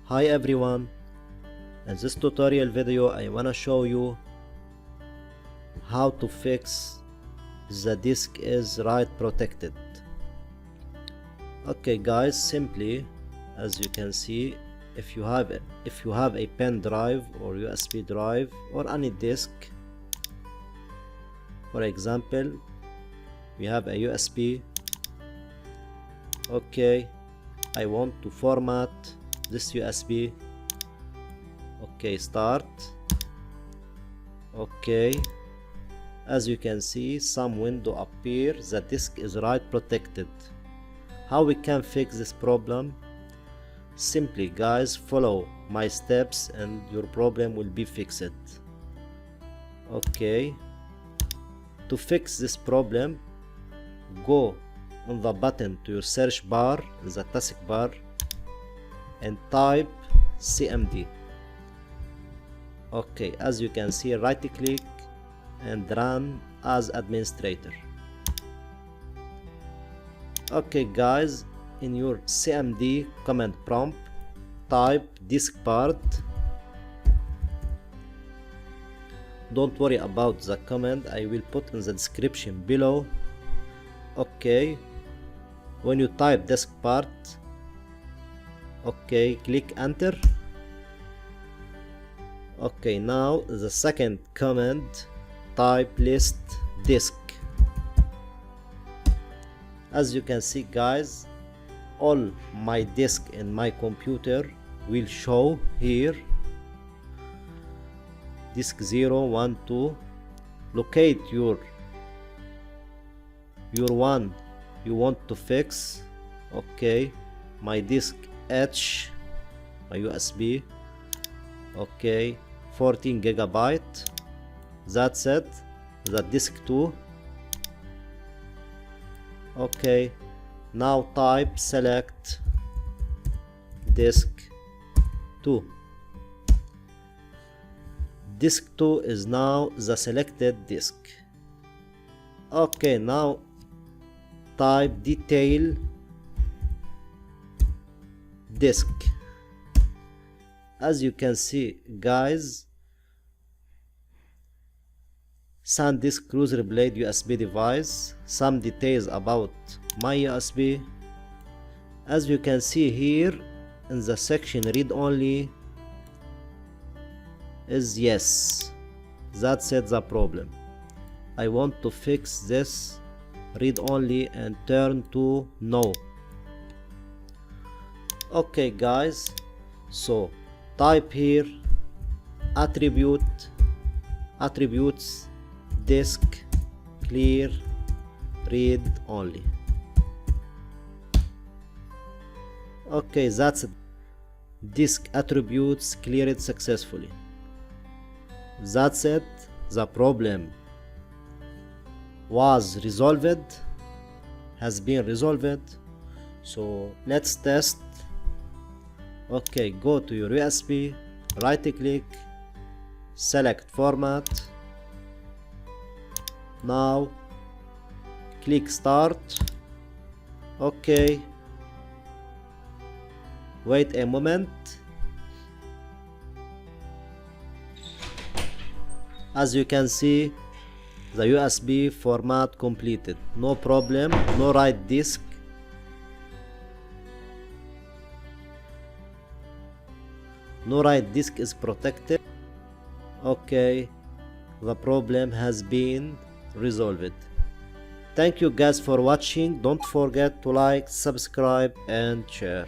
Hi everyone, in this tutorial video I wanna show you how to fix the disk is write protected. Okay guys, simply as you can see, if you have a pen drive or USB drive or any disk, for example we have a USB. Okay, I want to format this USB. Okay, start. Okay, as you can see, some window appear. The disk is write protected. How we can fix this problem? Simply guys, follow my steps and your problem will be fixed. Okay, to fix this problem, go on the button to your search bar in the taskbar and type cmd. Okay, as you can see, right click and run as administrator. Okay guys, in your cmd command prompt type diskpart. Don't worry about the command, I will put in the description below. Okay, when you type diskpart, okay, click enter. Okay, now the second command, type list disk. As you can see guys, all my disk in my computer will show here. Disk 0, 1, 2. Locate your one you want to fix. Okay, my disk H, my USB. Okay, 14 gigabyte. That's it. The disk 2. Okay, now type select disk 2. Disk 2 is now the selected disk. Okay, now type detail disk. As you can see guys, SanDisk user blade USB device, some details about my USB. As you can see here in the section read only is yes. That's it, the problem. I want to fix this read only and turn to no. Okay guys, so type here attributes disk clear read only. Okay, that's it. Disk attributes cleared successfully. That's it, the problem was resolved, has been resolved. So let's test. Okay, go to your USB, right click, select format. Now click start. Okay, wait a moment. As you can see, the USB format completed. No problem, no write disk. No write disk is protected. Okay, the problem has been resolved. Thank you guys for watching. Don't forget to like, subscribe and share.